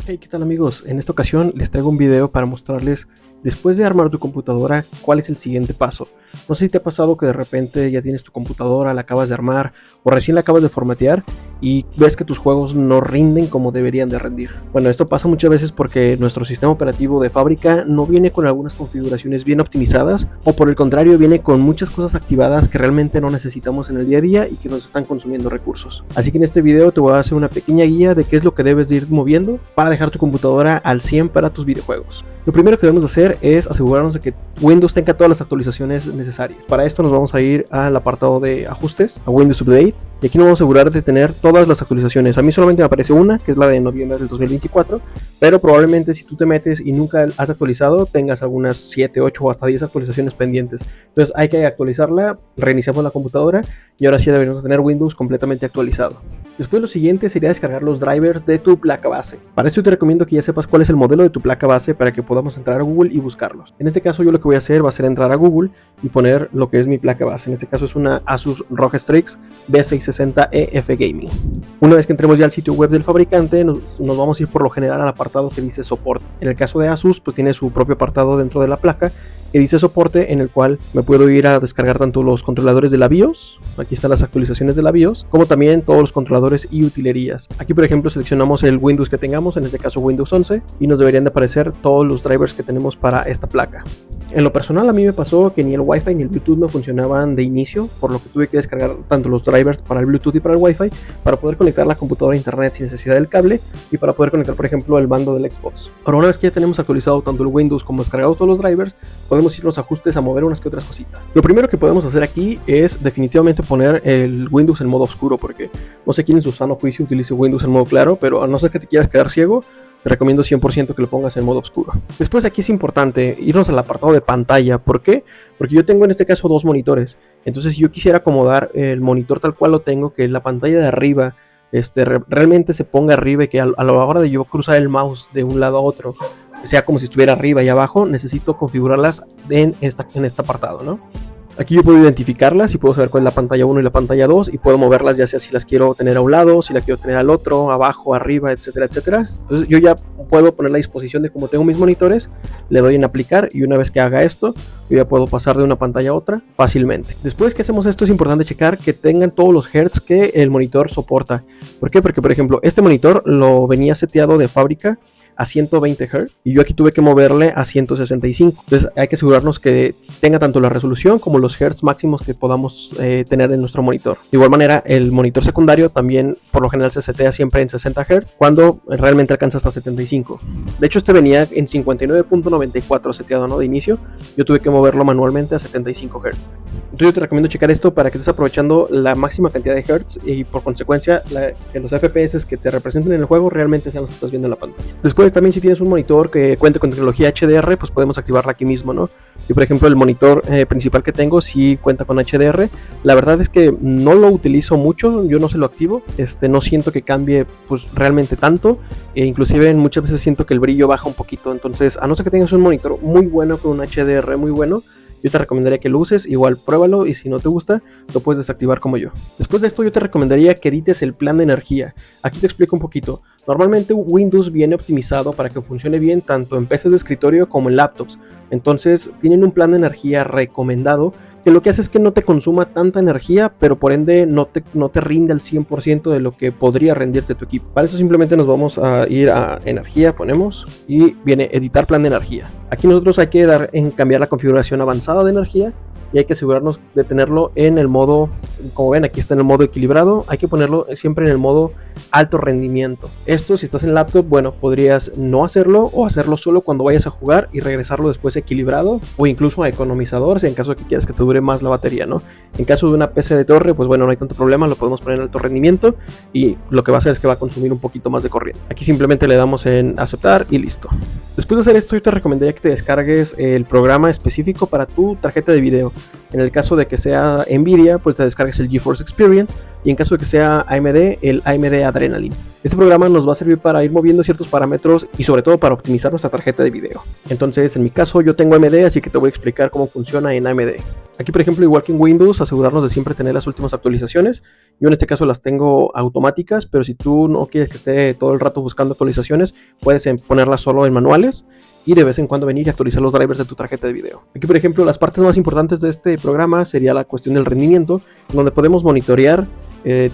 Hey, ¿qué tal amigos? En esta ocasión les traigo un video para mostrarles, después de armar tu computadora, cuál es el siguiente paso. No sé si te ha pasado que de repente ya tienes tu computadora, la acabas de armar o recién la acabas de formatear y ves que tus juegos no rinden como deberían de rendir. Bueno, esto pasa muchas veces porque nuestro sistema operativo de fábrica no viene con algunas configuraciones bien optimizadas, o por el contrario viene con muchas cosas activadas que realmente no necesitamos en el día a día y que nos están consumiendo recursos. Así que en este video te voy a hacer una pequeña guía de qué es lo que debes de ir moviendo para dejar tu computadora al 100 para tus videojuegos. Lo primero que debemos hacer es asegurarnos de que Windows tenga todas las actualizaciones necesarias. Para esto nos vamos a ir al apartado de ajustes, a Windows Update, y aquí nos vamos a asegurar de tener todas las actualizaciones. A mí solamente me aparece una, que es la de noviembre del 2024, pero probablemente si tú te metes y nunca has actualizado, tengas algunas 7, 8 o hasta 10 actualizaciones pendientes. Entonces hay que actualizarla, reiniciamos la computadora y ahora sí deberíamos tener Windows completamente actualizado. Después lo siguiente sería descargar los drivers de tu placa base. Para esto te recomiendo que ya sepas cuál es el modelo de tu placa base para que podamos entrar a Google y buscarlos. En este caso yo lo que voy a hacer va a ser entrar a Google y poner lo que es mi placa base. En este caso es una Asus ROG Strix B660EF Gaming. Una vez que entremos ya al sitio web del fabricante, nos vamos a ir por lo general al apartado que dice soporte. En el caso de Asus, pues tiene su propio apartado dentro de la placa que dice soporte, en el cual me puedo ir a descargar tanto los controladores de la BIOS, aquí están las actualizaciones de la BIOS, como también todos los controladores y utilerías. Aquí por ejemplo seleccionamos el Windows que tengamos, en este caso Windows 11, y nos deberían de aparecer todos los drivers que tenemos para esta placa. En lo personal a mí me pasó que ni el Wi-Fi ni el Bluetooth no funcionaban de inicio, por lo que tuve que descargar tanto los drivers para el Bluetooth y para el Wi-Fi para poder conectar la computadora a internet sin necesidad del cable y para poder conectar por ejemplo el mando del Xbox. Ahora, una vez que ya tenemos actualizado tanto el Windows como descargado todos los drivers, podemos ir a los ajustes a mover unas que otras cositas. Lo primero que podemos hacer aquí es definitivamente poner el Windows en modo oscuro, porque no sé quién en su sano juicio utilice Windows en modo claro, pero a no ser que te quieras quedar ciego, te recomiendo 100% que lo pongas en modo oscuro. Después aquí es importante irnos al apartado de pantalla. ¿Por qué? Porque yo tengo en este caso dos monitores. Entonces si yo quisiera acomodar el monitor tal cual lo tengo, que la pantalla de arriba realmente se ponga arriba y que a la hora de yo cruzar el mouse de un lado a otro sea como si estuviera arriba y abajo, necesito configurarlas en este apartado, ¿no? Aquí yo puedo identificarlas y puedo saber cuál es la pantalla 1 y la pantalla 2 y puedo moverlas ya sea si las quiero tener a un lado, si las quiero tener al otro, abajo, arriba, etcétera, etcétera. Entonces yo ya puedo poner la disposición de como tengo mis monitores, le doy en aplicar y una vez que haga esto, yo ya puedo pasar de una pantalla a otra fácilmente. Después que hacemos esto es importante checar que tengan todos los hertz que el monitor soporta. ¿Por qué? Porque por ejemplo este monitor lo venía seteado de fábrica a 120 Hz y yo aquí tuve que moverle a 165. Entonces hay que asegurarnos que tenga tanto la resolución como los Hz máximos que podamos tener en nuestro monitor. De igual manera el monitor secundario también por lo general se setea siempre en 60 Hz cuando realmente alcanza hasta 75. De hecho este venía en 59.94 seteado, ¿no? De inicio. Yo tuve que moverlo manualmente a 75 Hz. Entonces yo te recomiendo checar esto para que estés aprovechando la máxima cantidad de Hz y por consecuencia que los FPS que te representen en el juego realmente sean los que estás viendo en la pantalla. Después también si tienes un monitor que cuente con tecnología HDR, pues podemos activarla aquí mismo, ¿no? Yo por ejemplo el monitor principal que tengo sí cuenta con HDR. La verdad es que no lo utilizo mucho, yo no se lo activo, no siento que cambie pues realmente tanto, inclusive muchas veces siento que el brillo baja un poquito. Entonces a no ser que tengas un monitor muy bueno con un HDR muy bueno, yo te recomendaría que lo uses, igual pruébalo y si no te gusta lo puedes desactivar como yo. Después de esto yo te recomendaría que edites el plan de energía. Aquí te explico un poquito. Normalmente Windows viene optimizado para que funcione bien tanto en PCs de escritorio como en laptops. Entonces tienen un plan de energía recomendado que lo que hace es que no te consuma tanta energía, pero por ende no te rinde al 100% de lo que podría rendirte tu equipo. Para eso simplemente nos vamos a ir a energía, ponemos y viene editar plan de energía. Aquí nosotros hay que dar en cambiar la configuración avanzada de energía y hay que asegurarnos de tenerlo en el modo, como ven aquí está en el modo equilibrado, hay que ponerlo siempre en el modo alto rendimiento. Esto si estás en laptop, bueno, podrías no hacerlo o hacerlo solo cuando vayas a jugar y regresarlo después equilibrado o incluso a economizador si en caso de que quieras que te dure más la batería, ¿no? En caso de una PC de torre, pues bueno, no hay tanto problema, lo podemos poner en alto rendimiento y lo que va a hacer es que va a consumir un poquito más de corriente. Aquí simplemente le damos en aceptar y listo. Después de hacer esto yo te recomendaría que te descargues el programa específico para tu tarjeta de video. En el caso de que sea Nvidia, pues te descargas el GeForce Experience, y en caso de que sea AMD, el AMD Adrenalin. Este programa nos va a servir para ir moviendo ciertos parámetros y sobre todo para optimizar nuestra tarjeta de video. Entonces, en mi caso, yo tengo AMD, así que te voy a explicar cómo funciona en AMD. Aquí, por ejemplo, igual que en Windows, asegurarnos de siempre tener las últimas actualizaciones. Yo en este caso las tengo automáticas, pero si tú no quieres que esté todo el rato buscando actualizaciones, puedes ponerlas solo en manuales y de vez en cuando venir y actualizar los drivers de tu tarjeta de video. Aquí, por ejemplo, las partes más importantes de este programa sería la cuestión del rendimiento, donde podemos monitorear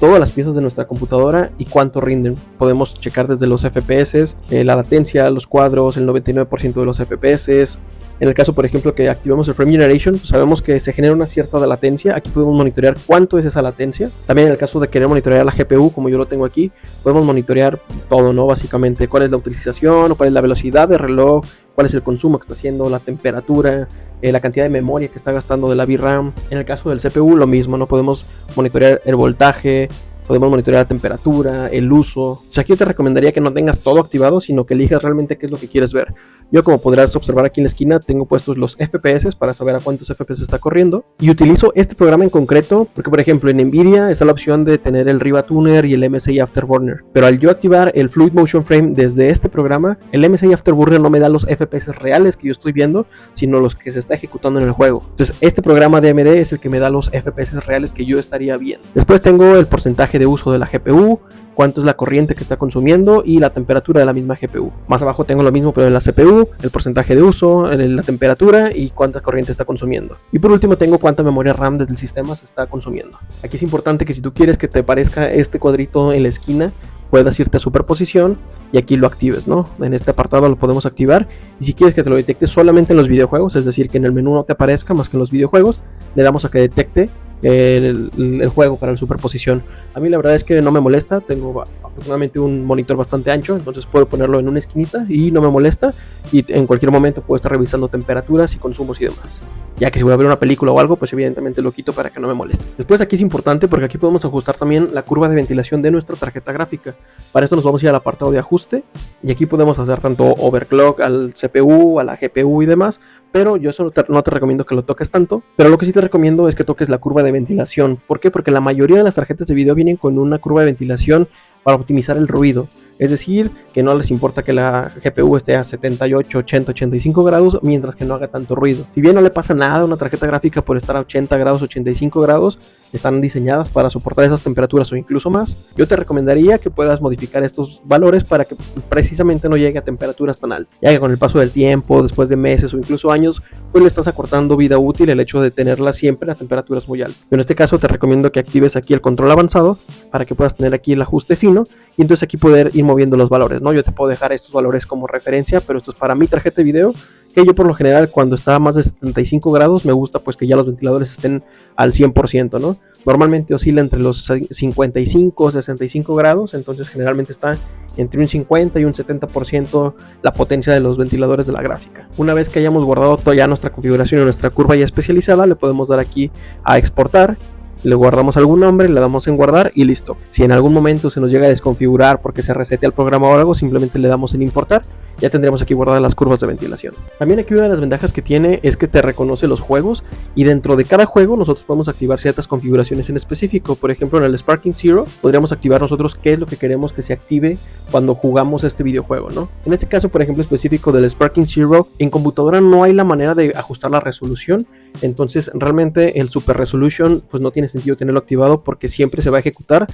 todas las piezas de nuestra computadora y cuánto rinden. Podemos checar desde los FPS, la latencia, los cuadros, el 99% de los FPS. En el caso, por ejemplo, que activemos el Frame Generation, pues sabemos que se genera una cierta latencia. Aquí podemos monitorear cuánto es esa latencia. También en el caso de querer monitorear la GPU, como yo lo tengo aquí, podemos monitorear todo, ¿no? Básicamente, cuál es la utilización, cuál es la velocidad del reloj, cuál es el consumo que está haciendo, la temperatura, la cantidad de memoria que está gastando de la VRAM. En el caso del CPU, lo mismo, ¿no? Podemos monitorear el voltaje, podemos monitorear la temperatura, el uso. O sea, aquí yo te recomendaría que no tengas todo activado, sino que elijas realmente qué es lo que quieres ver. Yo, como podrás observar aquí en la esquina, tengo puestos los FPS para saber a cuántos FPS está corriendo. Y utilizo este programa en concreto porque, por ejemplo, en Nvidia está la opción de tener el Riva Tuner y el MSI Afterburner. Pero al yo activar el Fluid Motion Frame desde este programa, el MSI Afterburner no me da los FPS reales que yo estoy viendo, sino los que se está ejecutando en el juego. Entonces, este programa de AMD es el que me da los FPS reales que yo estaría viendo. Después tengo el porcentaje de uso de la GPU, cuánto es la corriente que está consumiendo y la temperatura de la misma GPU. Más abajo tengo lo mismo pero en la CPU, el porcentaje de uso, la temperatura y cuánta corriente está consumiendo. Y por último tengo cuánta memoria RAM desde el sistema se está consumiendo. Aquí es importante que si tú quieres que te aparezca este cuadrito en la esquina, puedas irte a superposición y aquí lo actives, ¿no? En este apartado lo podemos activar, y si quieres que te lo detecte solamente en los videojuegos, es decir, que en el menú no te aparezca más que en los videojuegos, le damos a que detecte el juego para la superposición. A mí la verdad es que no me molesta, tengo afortunadamente un monitor bastante ancho, entonces puedo ponerlo en una esquinita y no me molesta, y en cualquier momento puedo estar revisando temperaturas y consumos y demás. Ya que si voy a ver una película o algo, pues evidentemente lo quito para que no me moleste. Después aquí es importante porque aquí podemos ajustar también la curva de ventilación de nuestra tarjeta gráfica. Para esto nos vamos a ir al apartado de ajuste y aquí podemos hacer tanto overclock al CPU, a la GPU y demás, pero yo eso no te recomiendo que lo toques tanto, pero lo que sí te recomiendo es que toques la curva de ventilación. ¿Por qué? Porque la mayoría de las tarjetas de video vienen con una curva de ventilación para optimizar el ruido. Es decir, que no les importa que la GPU esté a 78, 80, 85 grados mientras que no haga tanto ruido. Si bien no le pasa nada a una tarjeta gráfica por estar a 80 grados, 85 grados, están diseñadas para soportar esas temperaturas o incluso más. Yo te recomendaría que puedas modificar estos valores para que precisamente no llegue a temperaturas tan altas, ya que con el paso del tiempo, después de meses o incluso años, pues le estás acortando vida útil el hecho de tenerla siempre a temperaturas muy altas. En este caso te recomiendo que actives aquí el control avanzado para que puedas tener aquí el ajuste fino y entonces aquí poder ir moviendo los valores, ¿no? Yo te puedo dejar estos valores como referencia, pero esto es para mi tarjeta de video, que yo por lo general cuando está a más de 75 grados me gusta pues que ya los ventiladores estén al 100%, ¿no? Normalmente oscila entre los 55, 65 grados, entonces generalmente está entre un 50 y un 70% la potencia de los ventiladores de la gráfica. Una vez que hayamos guardado toda ya nuestra configuración y nuestra curva ya especializada, le podemos dar aquí a exportar. Le guardamos algún nombre, le damos en guardar y listo. Si en algún momento se nos llega a desconfigurar porque se resetea el programa o algo, simplemente le damos en importar. Ya tendremos aquí guardadas las curvas de ventilación. También aquí una de las ventajas que tiene es que te reconoce los juegos y dentro de cada juego nosotros podemos activar ciertas configuraciones en específico. Por ejemplo, en el Sparking Zero podríamos activar nosotros qué es lo que queremos que se active cuando jugamos este videojuego, ¿no? En este caso, por ejemplo, específico del Sparking Zero, en computadora no hay la manera de ajustar la resolución. Entonces realmente el Super Resolution pues no tiene sentido tenerlo activado porque siempre se va a ejecutar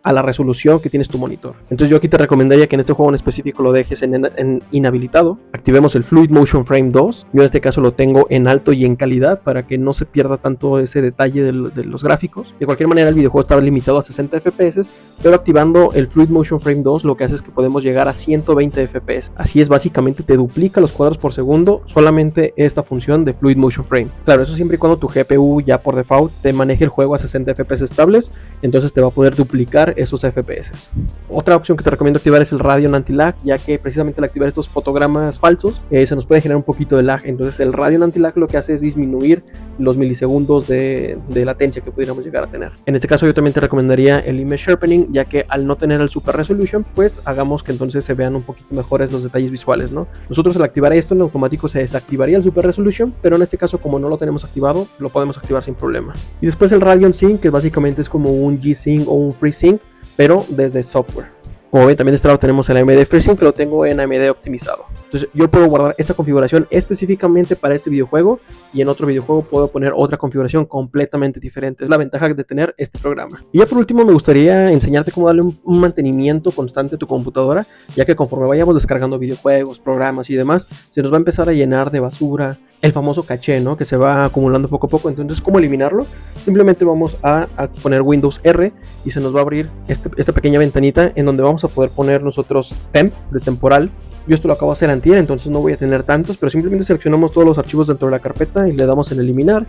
a la resolución que tienes tu monitor. Entonces yo aquí te recomendaría que en este juego en específico lo dejes en inhabilitado. Activemos el Fluid Motion Frame 2. Yo en este caso lo tengo en alto y en calidad para que no se pierda tanto ese detalle de los gráficos. De cualquier manera el videojuego está limitado a 60 FPS, pero activando el Fluid Motion Frame 2 lo que hace es que podemos llegar a 120 FPS. Así es, básicamente te duplica los cuadros por segundo solamente esta función de Fluid Motion Frame. Claro, eso siempre y cuando tu GPU ya por default te maneje el juego a 60 FPS estables, entonces te va a poder duplicar limitar esos FPS. Otra opción que te recomiendo activar es el Radeon Anti-Lag, ya que precisamente al activar estos fotogramas falsos se nos puede generar un poquito de lag. Entonces el Radeon Anti-Lag lo que hace es disminuir los milisegundos de latencia que pudiéramos llegar a tener. En este caso yo también te recomendaría el Image Sharpening, ya que al no tener el Super Resolution, pues hagamos que entonces se vean un poquito mejores los detalles visuales, ¿no? Nosotros al activar esto en automático se desactivaría el Super Resolution, pero en este caso como no lo tenemos activado, lo podemos activar sin problema. Y después el Radeon Sync, que básicamente es como un G-Sync o un FreeSync, pero desde software. Como ven, también de este lado tenemos el AMD FreeSync, que lo tengo en AMD optimizado. Entonces yo puedo guardar esta configuración específicamente para este videojuego, y en otro videojuego puedo poner otra configuración completamente diferente. Es la ventaja de tener este programa. Y ya por último me gustaría enseñarte cómo darle un mantenimiento constante a tu computadora, ya que conforme vayamos descargando videojuegos, programas y demás, se nos va a empezar a llenar de basura, el famoso caché, ¿no? Que se va acumulando poco a poco. Entonces, ¿cómo eliminarlo? Simplemente vamos a poner Windows R y se nos va a abrir esta pequeña ventanita en donde vamos a poder poner nosotros temp de temporal. Yo esto lo acabo de hacer antier, entonces no voy a tener tantos, pero simplemente seleccionamos todos los archivos dentro de la carpeta y le damos en eliminar.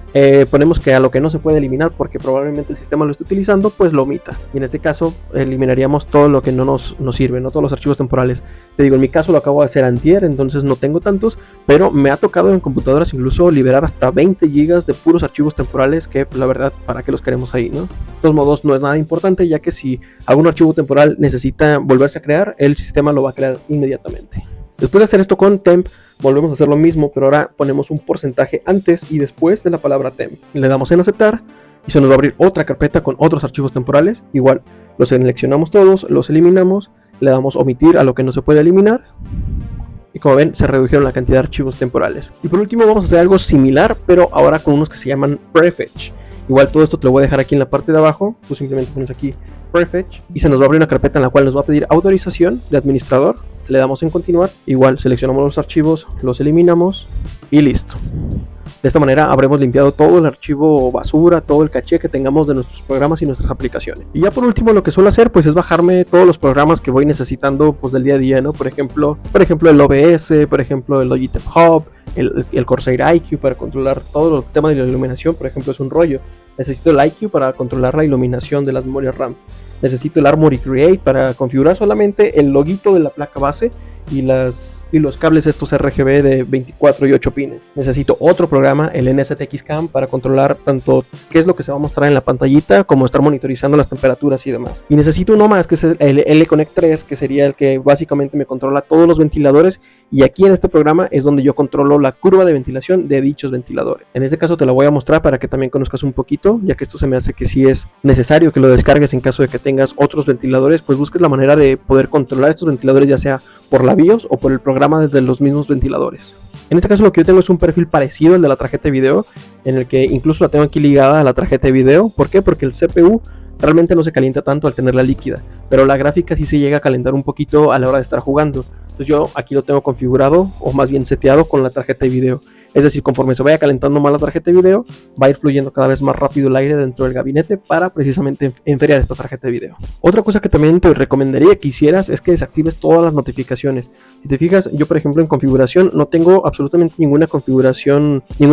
Ponemos que a lo que no se puede eliminar porque probablemente el sistema lo esté utilizando, pues lo omita. Y en este caso eliminaríamos todo lo que no nos sirve, no todos los archivos temporales. Te digo, en mi caso lo acabo de hacer antier, entonces no tengo tantos, pero me ha tocado en computadoras incluso liberar hasta 20 GB de puros archivos temporales, que la verdad, ¿para qué los queremos ahí, no? De todos modos, no es nada importante, ya que si algún archivo temporal necesita volverse a crear, el sistema lo va a crear inmediatamente. Después de hacer esto con temp, volvemos a hacer lo mismo, pero ahora ponemos un porcentaje antes y después de la palabra temp. Le damos en aceptar y se nos va a abrir otra carpeta con otros archivos temporales. Igual, los seleccionamos todos, los eliminamos, le damos omitir a lo que no se puede eliminar. Y como ven, se redujeron la cantidad de archivos temporales. Y por último vamos a hacer algo similar, pero ahora con unos que se llaman prefetch. Igual todo esto te lo voy a dejar aquí en la parte de abajo. Tú simplemente pones aquí prefetch y se nos va a abrir una carpeta en la cual nos va a pedir autorización de administrador. Le damos en continuar, igual seleccionamos los archivos, los eliminamos y listo. De esta manera habremos limpiado todo el archivo basura, todo el caché que tengamos de nuestros programas y nuestras aplicaciones. Y ya por último lo que suelo hacer pues es bajarme todos los programas que voy necesitando pues del día a día, ¿no? Por ejemplo el OBS, por ejemplo el Logitech Hub, el Corsair iCUE para controlar todo el tema de la iluminación, por ejemplo, es un rollo. Necesito el iCUE para controlar la iluminación de las memorias RAM. Necesito el Armoury Create para configurar solamente el loguito de la placa base y los cables estos RGB de 24 y 8 pines. Necesito otro programa, el NSTXCAM, para controlar tanto qué es lo que se va a mostrar en la pantallita como estar monitorizando las temperaturas y demás. Y necesito uno más, que es el L-Connect 3, que sería el que básicamente me controla todos los ventiladores, y aquí en este programa es donde yo controlo la curva de ventilación de dichos ventiladores. En este caso te lo voy a mostrar para que también conozcas un poquito, ya que esto se me hace que sí es necesario que lo descargues en caso de que tengas otros ventiladores, pues busques la manera de poder controlar estos ventiladores, ya sea por la BIOS o por el programa desde los mismos ventiladores. En este caso lo que yo tengo es un perfil parecido al de la tarjeta de video, en el que incluso la tengo aquí ligada a la tarjeta de video. ¿Por qué? Porque el CPU realmente no se calienta tanto al tenerla líquida, pero la gráfica sí se llega a calentar un poquito a la hora de estar jugando. Entonces yo aquí lo tengo configurado, o más bien seteado con la tarjeta de video. Es decir, conforme se vaya calentando más la tarjeta de video, va a ir fluyendo cada vez más rápido el aire dentro del gabinete para precisamente enfriar esta tarjeta de video. Otra cosa que también te recomendaría que hicieras es que desactives todas las notificaciones. Si te fijas, yo por ejemplo en configuración no tengo absolutamente ninguna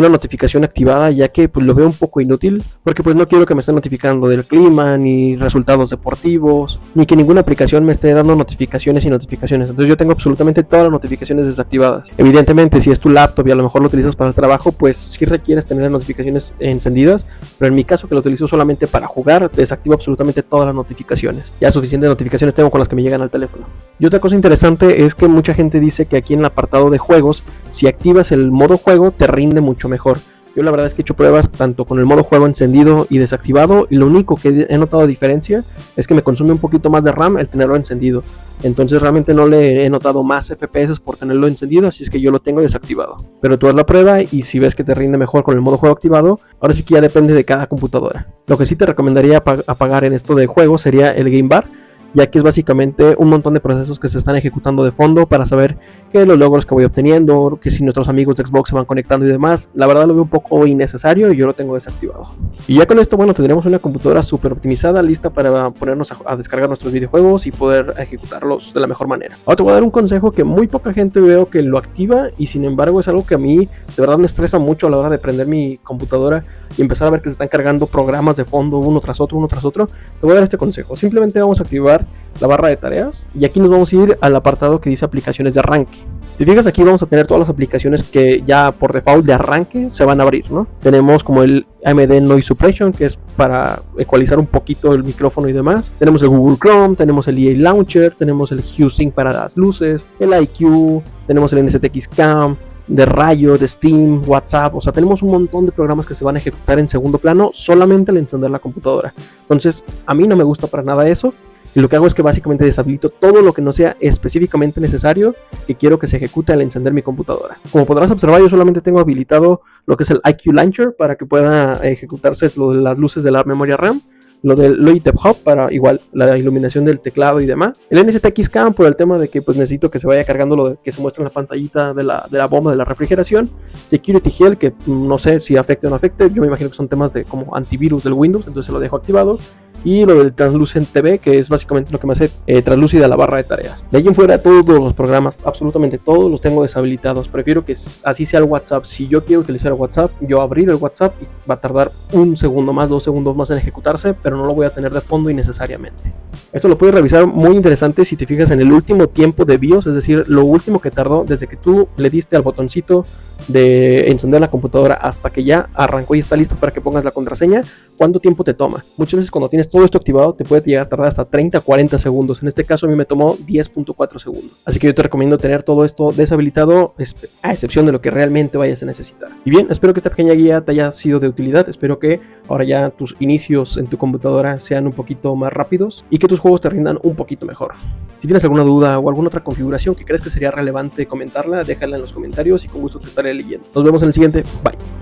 notificación activada, ya que pues lo veo un poco inútil, porque pues no quiero que me estén notificando del clima, ni resultados deportivos, ni que ninguna aplicación me esté dando notificaciones y notificaciones. Entonces yo tengo absolutamente todas las notificaciones desactivadas. Evidentemente, si es tu laptop y a lo mejor lo utilizas para el trabajo, pues sí requieres tener las notificaciones encendidas, pero en mi caso, que lo utilizo solamente para jugar, desactivo absolutamente todas las notificaciones. Ya suficientes notificaciones tengo con las que me llegan al teléfono. Y otra cosa interesante es que mucha gente dice que aquí en el apartado de juegos, si activas el modo juego, te rinde mucho mejor. Yo la verdad es que he hecho pruebas tanto con el modo juego encendido y desactivado, y lo único que he notado diferencia es que me consume un poquito más de RAM el tenerlo encendido. Entonces realmente no le he notado más FPS por tenerlo encendido, así es que yo lo tengo desactivado. Pero tú haz la prueba y si ves que te rinde mejor con el modo juego activado, ahora sí que ya depende de cada computadora. Lo que sí te recomendaría apagar en esto de juego sería el Game Bar, ya que es básicamente un montón de procesos que se están ejecutando de fondo para saber que los logros que voy obteniendo, que si nuestros amigos de Xbox se van conectando y demás. La verdad lo veo un poco innecesario y yo lo tengo desactivado. Y ya con esto, bueno, tendremos una computadora súper optimizada, lista para ponernos a descargar nuestros videojuegos y poder ejecutarlos de la mejor manera. Ahora te voy a dar un consejo que muy poca gente veo que lo activa, y sin embargo es algo que a mí de verdad me estresa mucho a la hora de prender mi computadora y empezar a ver que se están cargando programas de fondo uno tras otro, uno tras otro. Te voy a dar este consejo. Simplemente vamos a activar la barra de tareas y aquí nos vamos a ir al apartado que dice aplicaciones de arranque. Si fijas, aquí vamos a tener todas las aplicaciones que ya por default de arranque se van a abrir, ¿no? Tenemos como el AMD Noise Suppression, que es para ecualizar un poquito el micrófono y demás. Tenemos el Google Chrome, tenemos el EA Launcher, tenemos el Hue Sync para las luces, el IQ, tenemos el NZX Cam, de Rayo, de Steam, WhatsApp. O sea, tenemos un montón de programas que se van a ejecutar en segundo plano solamente al encender la computadora. Entonces, a mí no me gusta para nada eso. Y lo que hago es que básicamente deshabilito todo lo que no sea específicamente necesario que quiero que se ejecute al encender mi computadora. Como podrás observar, yo solamente tengo habilitado lo que es el IQ Launcher para que pueda ejecutarse lo de las luces de la memoria RAM, lo del Logitech Hub para igual la iluminación del teclado y demás, el NZX Cam por el tema de que pues necesito que se vaya cargando lo que se muestra en la pantallita de la bomba de la refrigeración, Security Gel, que no sé si afecte o no afecte, yo me imagino que son temas de como antivirus del Windows, entonces lo dejo activado, y lo del Translucent TV, que es básicamente lo que me hace translúcida la barra de tareas. De ahí en fuera, todos los programas, absolutamente todos los tengo deshabilitados. Prefiero que así sea el WhatsApp. Si yo quiero utilizar el WhatsApp, yo abrir el WhatsApp y va a tardar un segundo más, 2 segundos más en ejecutarse, pero no lo voy a tener de fondo innecesariamente. Esto lo puedes revisar, muy interesante si te fijas en el último tiempo de BIOS, es decir, lo último que tardó desde que tú le diste al botoncito de encender la computadora hasta que ya arrancó y está listo para que pongas la contraseña, cuánto tiempo te toma. Muchas veces cuando tienes todo esto activado te puede llegar a tardar hasta 30-40 segundos. En este caso a mí me tomó 10.4 segundos. Así que yo te recomiendo tener todo esto deshabilitado, a excepción de lo que realmente vayas a necesitar. Y bien, espero que esta pequeña guía te haya sido de utilidad. Espero que ahora ya tus inicios en tu computadora sean un poquito más rápidos y que tus juegos te rindan un poquito mejor. Si tienes alguna duda o alguna otra configuración que crees que sería relevante comentarla, déjala en los comentarios y con gusto te estaré leyendo. Nos vemos en el siguiente. Bye.